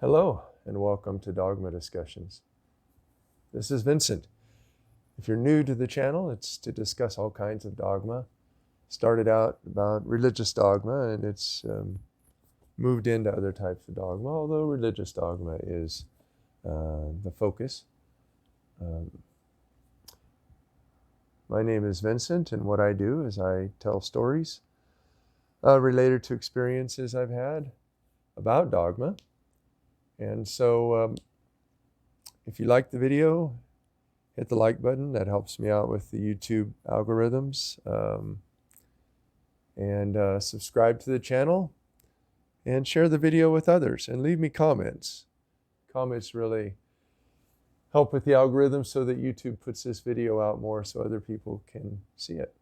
Hello, and welcome to Dogma Discussions. This is Vincent. If you're new to the channel, it's to discuss all kinds of dogma. Started out about religious dogma, and it's moved into other types of dogma, although religious dogma is the focus. My name is Vincent, and what I do is I tell stories related to experiences I've had about dogma. And so if you like the video, hit the like button. That helps me out with the YouTube algorithms. And subscribe to the channel and share the video with others and leave me comments. Comments really help with the algorithm so that YouTube puts this video out more so other people can see it.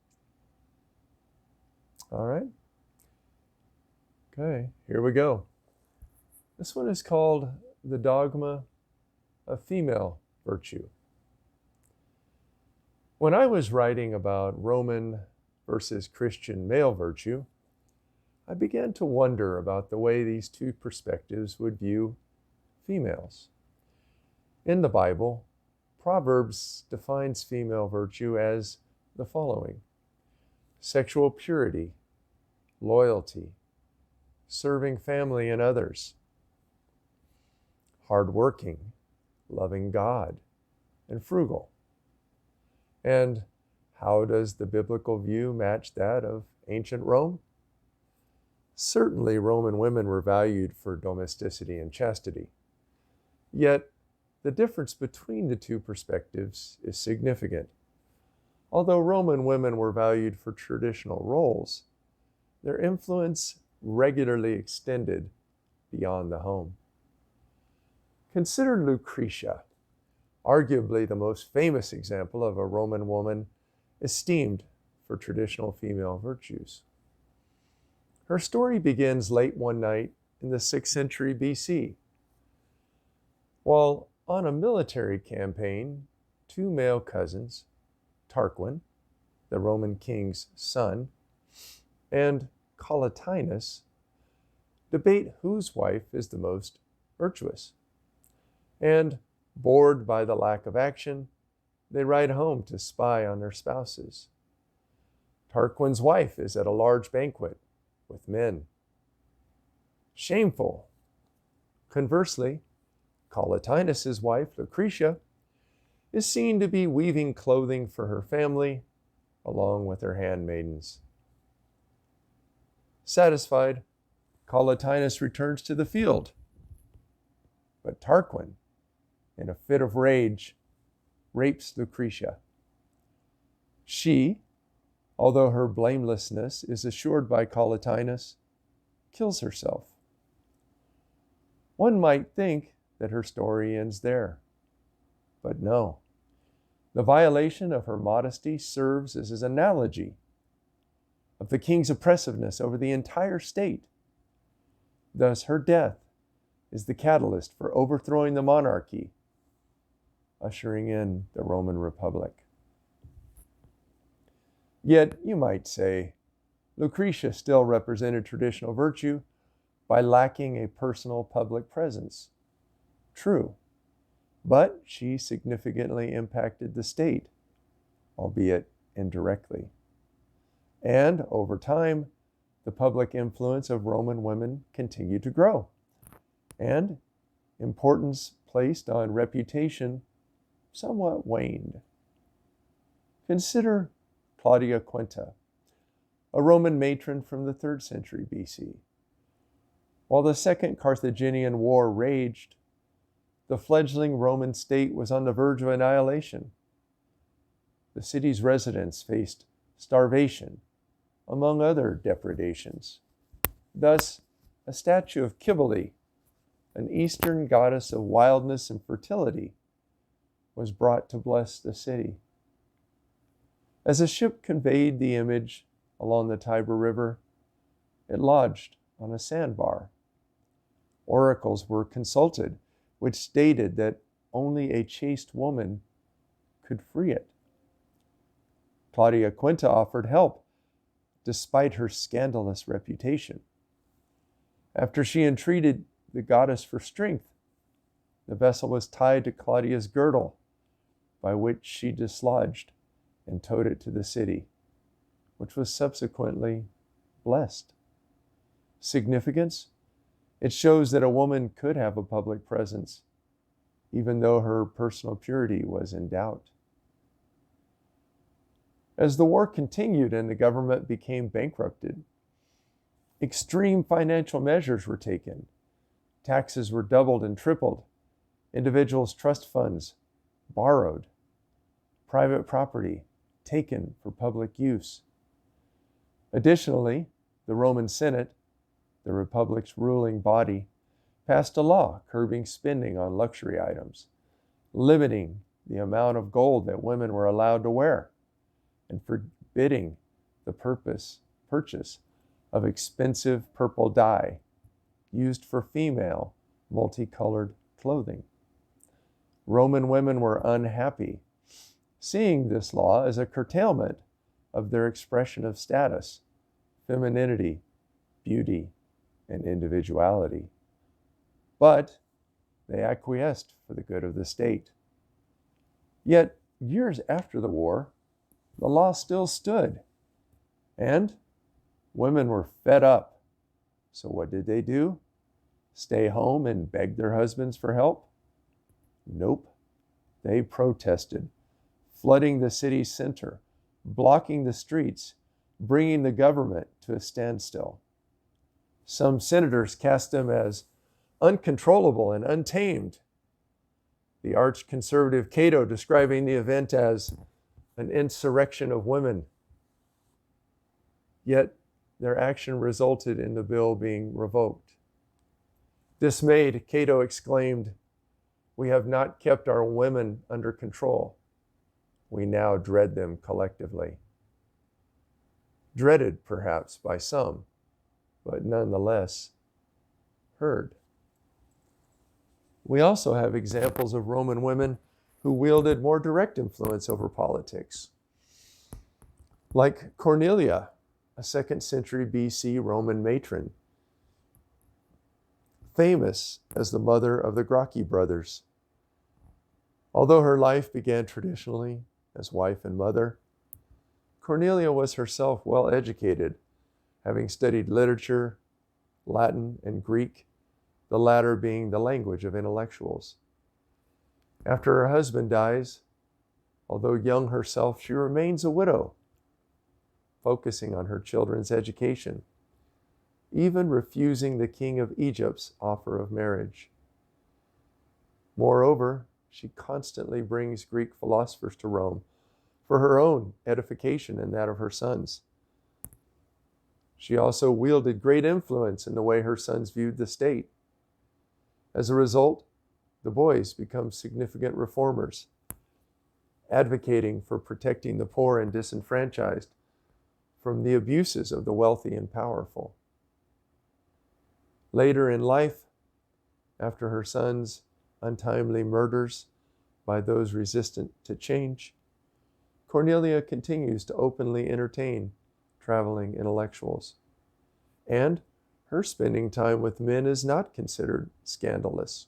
All right. Okay, here we go. This one is called The Dogma of Female Virtue. When I was writing about Roman versus Christian male virtue, I began to wonder about the way these two perspectives would view females. In the Bible, Proverbs defines female virtue as the following: sexual purity, loyalty, serving family and others, hardworking, loving God, and frugal. And how does the biblical view match that of ancient Rome? Certainly, Roman women were valued for domesticity and chastity. Yet, the difference between the two perspectives is significant. Although Roman women were valued for traditional roles, their influence regularly extended beyond the home. Consider Lucretia, arguably the most famous example of a Roman woman esteemed for traditional female virtues. Her story begins late one night in the 6th century BC. While on a military campaign, two male cousins, Tarquin, the Roman king's son, and Collatinus, debate whose wife is the most virtuous. And, bored by the lack of action, they ride home to spy on their spouses. Tarquin's wife is at a large banquet with men. Shameful. Conversely, Collatinus's wife, Lucretia, is seen to be weaving clothing for her family along with her handmaidens. Satisfied, Collatinus returns to the field. But Tarquin, in a fit of rage, rapes Lucretia. She, although her blamelessness is assured by Collatinus, kills herself. One might think that her story ends there. But no. The violation of her modesty serves as an analogy of the king's oppressiveness over the entire state. Thus, her death is the catalyst for overthrowing the monarchy, ushering in the Roman Republic. Yet, you might say, Lucretia still represented traditional virtue by lacking a personal public presence. True, but she significantly impacted the state, albeit indirectly. And over time, the public influence of Roman women continued to grow, and importance placed on reputation somewhat waned. Consider Claudia Quinta, a Roman matron from the 3rd century BC. While the Second Carthaginian War raged, the fledgling Roman state was on the verge of annihilation. The city's residents faced starvation, among other depredations. Thus, a statue of Cybele, an Eastern goddess of wildness and fertility, was brought to bless the city. As a ship conveyed the image along the Tiber River, it lodged on a sandbar. Oracles were consulted, which stated that only a chaste woman could free it. Claudia Quinta offered help, despite her scandalous reputation. After she entreated the goddess for strength, The vessel was tied to Claudia's girdle, by which she dislodged and towed it to the city, which was subsequently blessed. Significance? It shows that a woman could have a public presence, even though her personal purity was in doubt. As the war continued and the government became bankrupted, extreme financial measures were taken. Taxes were doubled and tripled. Individuals' trust funds borrowed. Private property taken for public use. Additionally, the Roman Senate, the Republic's ruling body, passed a law curbing spending on luxury items, limiting the amount of gold that women were allowed to wear, and forbidding the purchase of expensive purple dye used for female multicolored clothing. Roman women were unhappy, seeing this law as a curtailment of their expression of status, femininity, beauty, and individuality. But they acquiesced for the good of the state. Yet, years after the war, the law still stood, and women were fed up. So what did they do? Stay home and beg their husbands for help? Nope. They protested, flooding the city center, blocking the streets, bringing the government to a standstill. Some senators cast them as uncontrollable and untamed. The arch-conservative Cato describing the event as an insurrection of women. Yet their action resulted in the bill being revoked. Dismayed, Cato exclaimed, "We have not kept our women under control. We now dread them collectively." Dreaded, perhaps, by some, but nonetheless heard. We also have examples of Roman women who wielded more direct influence over politics, like Cornelia, a 2nd century BC Roman matron, famous as the mother of the Gracchi brothers. Although her life began traditionally as wife and mother, Cornelia was herself well educated, having studied literature, Latin, and Greek, the latter being the language of intellectuals. After her husband dies, although young herself, she remains a widow, focusing on her children's education, even refusing the king of Egypt's offer of marriage. Moreover, she constantly brings Greek philosophers to Rome for her own edification and that of her sons. She also wielded great influence in the way her sons viewed the state. As a result, the boys become significant reformers, advocating for protecting the poor and disenfranchised from the abuses of the wealthy and powerful. Later in life, after her sons' untimely murders by those resistant to change, Cornelia continues to openly entertain traveling intellectuals. And her spending time with men is not considered scandalous.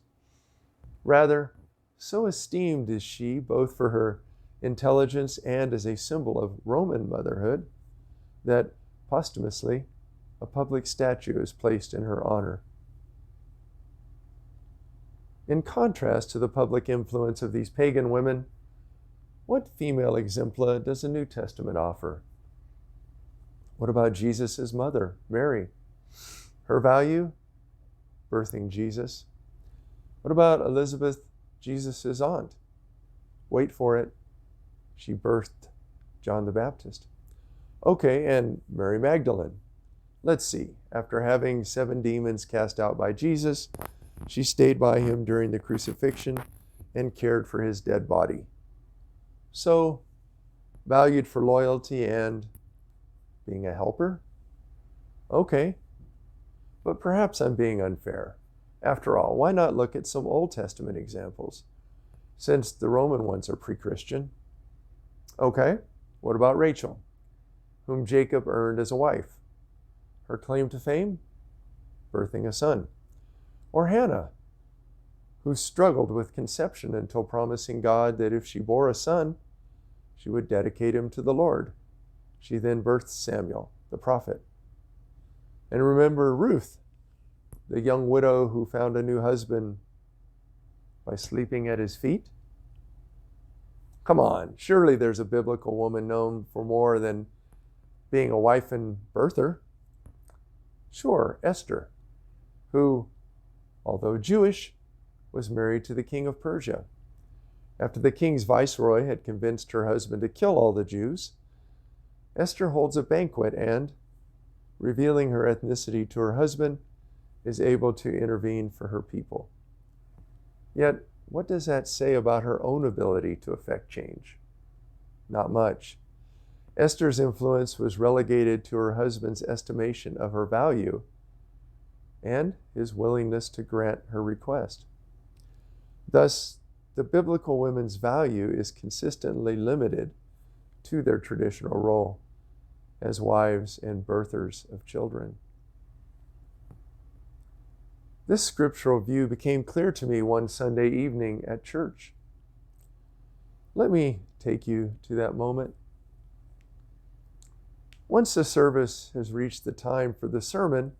Rather, so esteemed is she both for her intelligence and as a symbol of Roman motherhood that posthumously a public statue is placed in her honor. In contrast to the public influence of these pagan women, what female exempla does the New Testament offer? What about Jesus' mother, Mary? Her value? Birthing Jesus. What about Elizabeth, Jesus' aunt? Wait for it. She birthed John the Baptist. Okay, and Mary Magdalene. Let's see. After having 7 demons cast out by Jesus, she stayed by him during the crucifixion and cared for his dead body. So, valued for loyalty and being a helper? Okay, but perhaps I'm being unfair. After all, why not look at some Old Testament examples, since the Roman ones are pre-Christian? Okay, what about Rachel, whom Jacob earned as a wife? Her claim to fame? Birthing a son. Or Hannah, who struggled with conception until promising God that if she bore a son, she would dedicate him to the Lord. She then birthed Samuel, the prophet. And remember Ruth, the young widow who found a new husband by sleeping at his feet? Come on, surely there's a biblical woman known for more than being a wife and birther. Sure, Esther, who, although Jewish, was married to the king of Persia. After the king's viceroy had convinced her husband to kill all the Jews, Esther holds a banquet and, revealing her ethnicity to her husband, is able to intervene for her people. Yet, what does that say about her own ability to effect change? Not much. Esther's influence was relegated to her husband's estimation of her value and his willingness to grant her request. Thus, the biblical women's value is consistently limited to their traditional role as wives and birthers of children. This scriptural view became clear to me one Sunday evening at church. Let me take you to that moment. Once the service has reached the time for the sermon,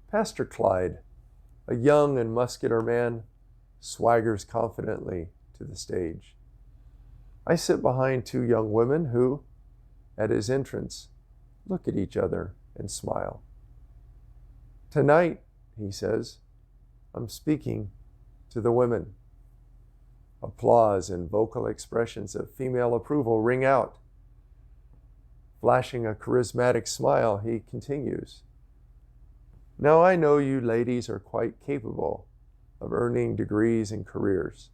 Pastor Clyde, a young and muscular man, swaggers confidently to the stage. I sit behind two young women who, at his entrance, look at each other and smile. Tonight, he says, I'm speaking to the women. Applause and vocal expressions of female approval ring out. Flashing a charismatic smile, he continues. Now I know you ladies are quite capable of earning degrees and careers,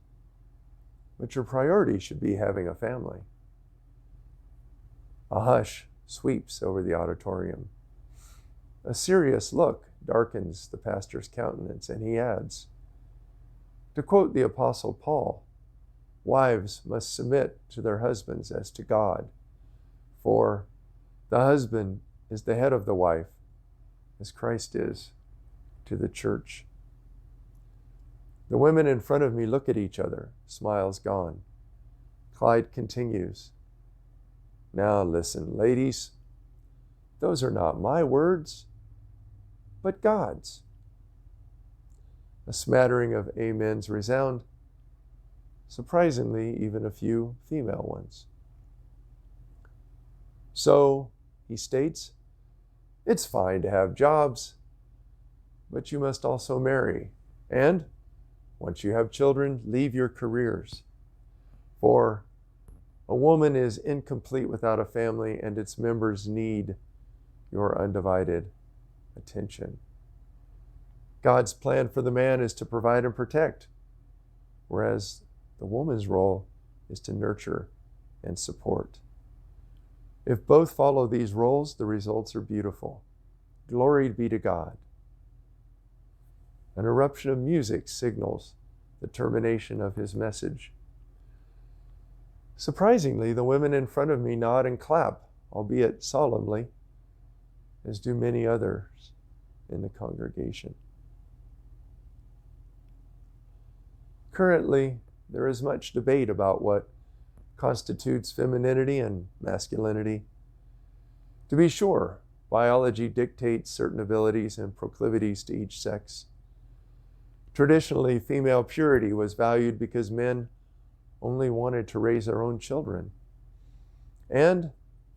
but your priority should be having a family. A hush sweeps over the auditorium. A serious look darkens the pastor's countenance, and he adds, to quote the Apostle Paul, wives must submit to their husbands as to God, for the husband is the head of the wife, as Christ is to the church. The women in front of me look at each other, smiles gone. Clyde continues, now listen, ladies, those are not my words, but God's. A smattering of amens resound, surprisingly, even a few female ones. So, he states, it's fine to have jobs, but you must also marry, and once you have children, leave your careers. For a woman is incomplete without a family, and its members need your undivided attention. God's plan for the man is to provide and protect, whereas the woman's role is to nurture and support. If both follow these roles, the results are beautiful. Glory be to God. An eruption of music signals the termination of his message. Surprisingly, the women in front of me nod and clap, albeit solemnly, as do many others in the congregation. Currently, there is much debate about what constitutes femininity and masculinity. To be sure, biology dictates certain abilities and proclivities to each sex. Traditionally, female purity was valued because men only wanted to raise their own children. And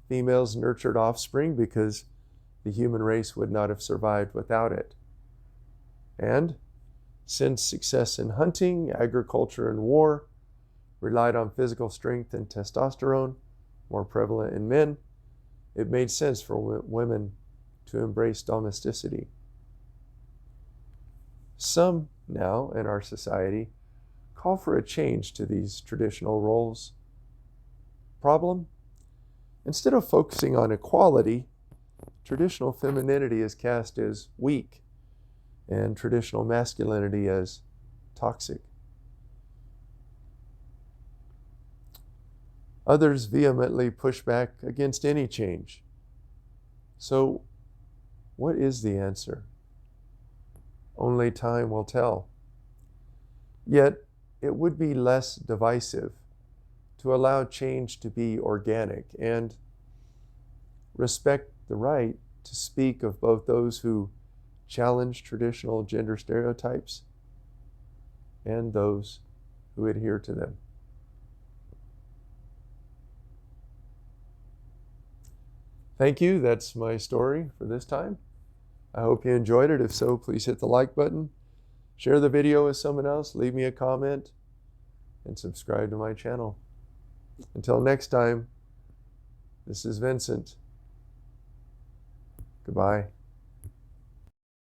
females nurtured offspring because the human race would not have survived without it. And since success in hunting, agriculture, and war relied on physical strength and testosterone, more prevalent in men, it made sense for women to embrace domesticity. Some now in our society call for a change to these traditional roles. Problem? Instead of focusing on equality, traditional femininity is cast as weak and traditional masculinity as toxic. Others vehemently push back against any change. So, what is the answer? Only time will tell. Yet, it would be less divisive to allow change to be organic and respect the right to speak of both those who challenge traditional gender stereotypes and those who adhere to them. Thank you. That's my story for this time. I hope you enjoyed it. If so, please hit the like button, share the video with someone else, leave me a comment, and subscribe to my channel. Until next time, this is Vincent. Goodbye.